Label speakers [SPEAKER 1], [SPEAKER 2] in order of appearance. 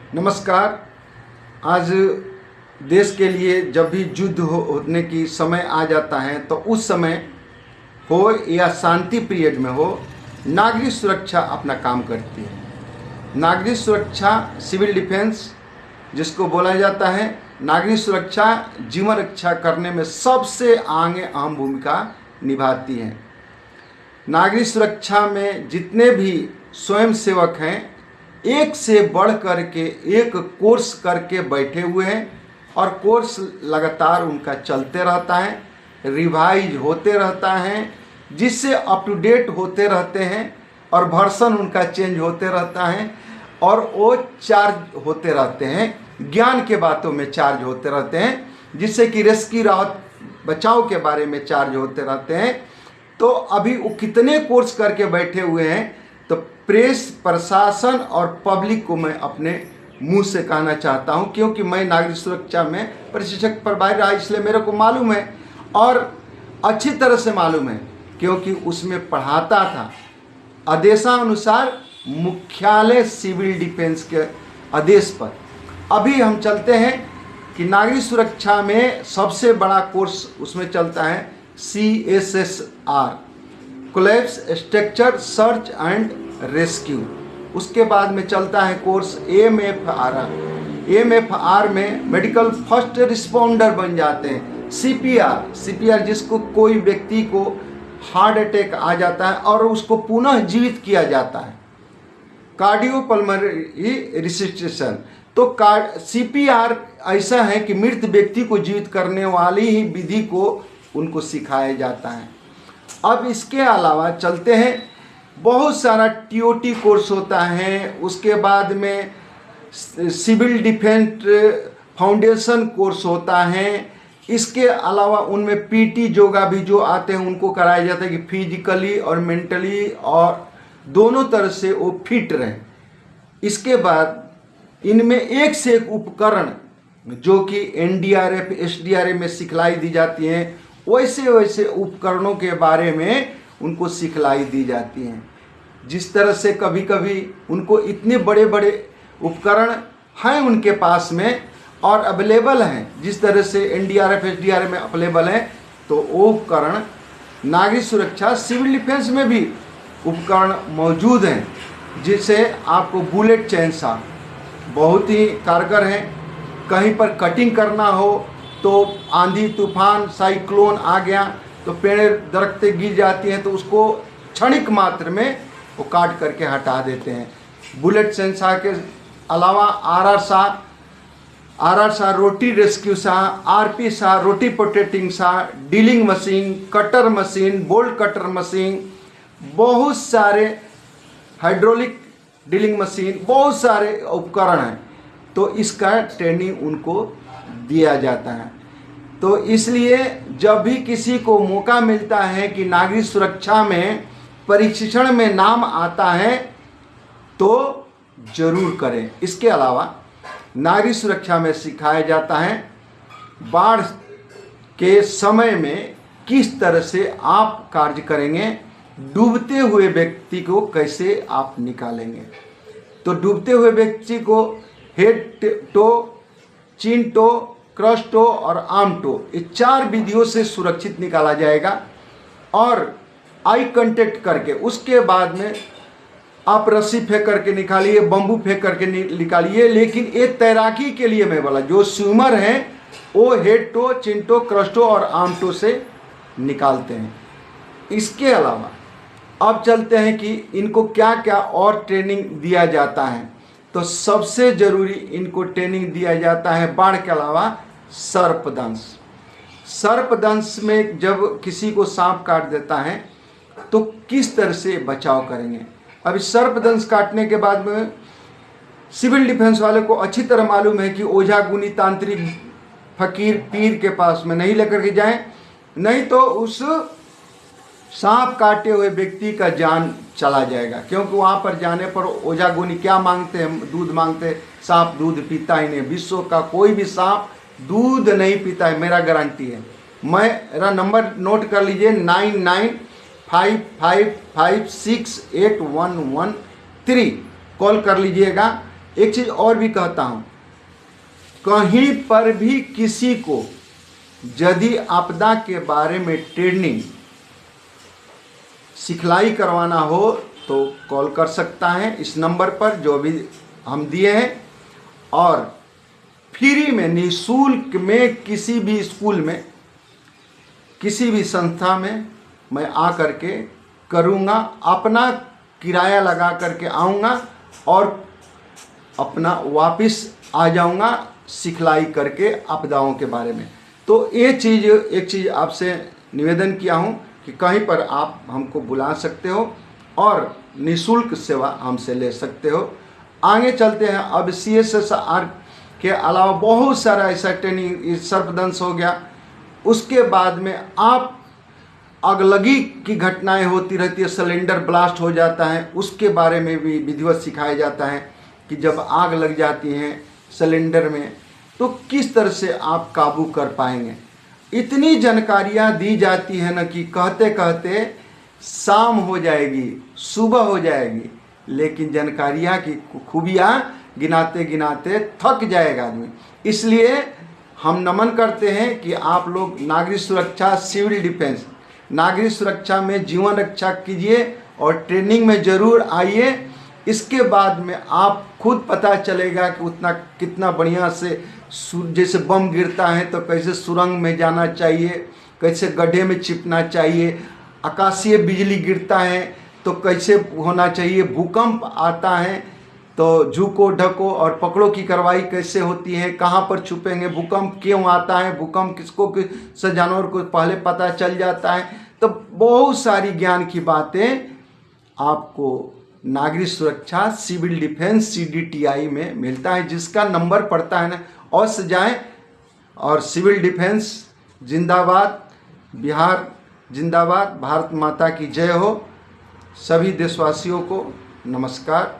[SPEAKER 1] नमस्कार। आज देश के लिए जब भी युद्ध होने की समय आ जाता है तो उस समय हो या शांति पीरियड में हो, नागरिक सुरक्षा अपना काम करती है। नागरिक सुरक्षा, सिविल डिफेंस जिसको बोला जाता है, नागरिक सुरक्षा जीवन रक्षा करने में सबसे आगे अहम भूमिका निभाती है। नागरिक सुरक्षा में जितने भी स्वयं सेवक हैं, एक से बढ़ करके एक कोर्स करके बैठे हुए हैं और कोर्स लगातार उनका चलते रहता है, रिवाइज होते रहता है, जिससे अप टू डेट होते रहते हैं और वर्जन उनका चेंज होते रहता है और वो चार्ज होते रहते हैं, ज्ञान के बातों में चार्ज होते रहते हैं, जिससे कि रेस्क्यू राहत बचाव के बारे में चार्ज होते रहते हैं। तो अभी वो कितने कोर्स करके बैठे हुए हैं, तो प्रेस, प्रशासन और पब्लिक को मैं अपने मुंह से कहना चाहता हूं, क्योंकि मैं नागरिक सुरक्षा में प्रशिक्षक प्रभारी रहा, इसलिए मेरे को मालूम है और अच्छी तरह से मालूम है, क्योंकि उसमें पढ़ाता था। आदेशानुसार मुख्यालय सिविल डिफेंस के आदेश पर अभी हम चलते हैं कि नागरिक सुरक्षा में सबसे बड़ा कोर्स उसमें चलता है CSSR, collapse structure search and rescue. उसके बाद में चलता है कोर्स MFR में मेडिकल फर्स्ट रिस्पॉन्डर बन जाते हैं। CPR जिसको कोई व्यक्ति को हार्ट अटैक आ जाता है और उसको पुनः जीवित किया जाता है। कार्डियोपल्मोनरी रिससिटेशन, तो CPR ऐसा है कि मृत व्यक्ति को जीवित करने वाली ही विधि को उनको सिखाया जाता है। अब इसके अलावा चलते हैं, बहुत सारा TOT कोर्स होता है, उसके बाद में सिविल डिफेंस फाउंडेशन कोर्स होता है। इसके अलावा उनमें PT योगा भी जो आते हैं उनको कराया जाता है कि फिजिकली और मेंटली और दोनों तरह से वो फिट रहें। इसके बाद इनमें एक से एक उपकरण जो कि NDRF SDRF में सिखलाई दी जाती हैं, वैसे वैसे उपकरणों के बारे में उनको सिखलाई दी जाती हैं। जिस तरह से कभी कभी उनको इतने बड़े बड़े उपकरण हैं उनके पास में और अवेलेबल हैं, जिस तरह से NDRF SDRF में अवेलेबल हैं, तो वो उपकरण नागरिक सुरक्षा सिविल डिफेंस में भी उपकरण मौजूद हैं, जिससे आपको बुलेट चेनसा बहुत ही कारगर हैं। कहीं पर कटिंग करना हो तो आंधी तूफान साइक्लोन आ गया तो पेड़ दरख्तें गिर जाती हैं, तो उसको क्षणिक मात्र में वो काट करके हटा देते हैं। बुलेट सेंसा के अलावा RR सा रोटी रेस्क्यू सा, RP सा रोटी पोटेटिंग सा, dealing machine, cutter machine, bolt cutter machine, बहुत सारे हाइड्रोलिक डीलिंग मशीन, बहुत सारे उपकरण हैं, तो इसका ट्रेनिंग उनको दिया जाता है। तो इसलिए जब भी किसी को मौका मिलता है कि नागरिक सुरक्षा में प्रशिक्षण में नाम आता है तो जरूर करें। इसके अलावा नागरिक सुरक्षा में सिखाया जाता है बाढ़ के समय में किस तरह से आप कार्य करेंगे, डूबते हुए व्यक्ति को कैसे आप निकालेंगे। तो डूबते हुए व्यक्ति को head tow, chin tow, crush tow और आर्म टो, ये 4 विधियों से सुरक्षित निकाला जाएगा और आई कांटेक्ट करके। उसके बाद में आप रस्सी फेंक करके निकालिए, बम्बू फेंक करके निकालिए, लेकिन ये तैराकी के लिए मैं बोला, जो स्विमर हैं वो head tow, chin tow, crush tow और आर्म टो से निकालते हैं। इसके अलावा अब चलते हैं कि इनको क्या क्या और ट्रेनिंग दिया जाता है। तो सबसे जरूरी इनको ट्रेनिंग दिया जाता है बाढ़ के अलावा सर्पदंश। सर्पदंश में जब किसी को सांप काट देता है तो किस तरह से बचाव करेंगे। अभी सर्पदंश काटने के बाद में सिविल डिफेंस वाले को अच्छी तरह मालूम है कि ओझा, गुनी, तांत्रिक, फकीर, पीर के पास में नहीं लेकर के जाएं, नहीं तो उस सांप काटे हुए व्यक्ति का जान चला जाएगा। क्योंकि वहाँ पर जाने पर ओझा गुनी क्या मांगते हैं, दूध मांगते हैं। सांप दूध पीता ही नहीं, विश्व का कोई भी सांप दूध नहीं पीता है, मेरा गारंटी है। मेरा नंबर नोट कर लीजिए, 9955568113 कॉल कर लीजिएगा। एक चीज़ और भी कहता हूँ, कहीं पर भी किसी को यदि आपदा के बारे में ट्रेनिंग सिखलाई करवाना हो तो कॉल कर सकता है इस नंबर पर जो भी हम दिए हैं, और फ्री में निःशुल्क में किसी भी स्कूल में किसी भी संस्था में मैं आ कर के करूँगा। अपना किराया लगा करके आऊँगा और अपना वापस आ जाऊँगा सिखलाई करके आपदाओं के बारे में। तो एक चीज़ आपसे निवेदन किया हूँ कि कहीं पर आप हमको बुला सकते हो और निःशुल्क सेवा हमसे ले सकते हो। आगे चलते हैं। अब CSSR के अलावा बहुत सारा ऐसा ट्रेनिंग, सर्पदंश हो गया, उसके बाद में आप अगलगी की घटनाएं होती रहती है, सिलेंडर ब्लास्ट हो जाता है, उसके बारे में भी विधिवत सिखाया जाता है कि जब आग लग जाती है सिलेंडर में तो किस तरह से आप काबू कर पाएंगे। इतनी जानकारियां दी जाती है ना कि कहते कहते शाम हो जाएगी, सुबह हो जाएगी, लेकिन जानकारियां की खूबियां गिनाते गिनाते थक जाएगा आदमी। इसलिए हम नमन करते हैं कि आप लोग नागरिक सुरक्षा, सिविल डिफेंस, नागरिक सुरक्षा में जीवन रक्षा कीजिए और ट्रेनिंग में ज़रूर आइए। इसके बाद में आप खुद पता चलेगा कि उतना कितना बढ़िया से, जैसे बम गिरता है तो कैसे सुरंग में जाना चाहिए, कैसे गड्ढे में छिपना चाहिए, आकाशीय बिजली गिरता है तो कैसे होना चाहिए, भूकंप आता है तो झुको ढको और पकड़ो की कार्रवाई कैसे होती है, कहाँ पर छुपेंगे, भूकंप क्यों आता है, भूकंप किसको किस जानवर को पहले पता चल जाता है। तो बहुत सारी ज्ञान की बातें आपको नागरिक सुरक्षा, सिविल डिफेंस CDTI में मिलता है। जिसका नंबर पड़ता है ना, अवश्य जाएं। और सिविल डिफेंस जिंदाबाद, बिहार जिंदाबाद, भारत माता की जय हो। सभी देशवासियों को नमस्कार।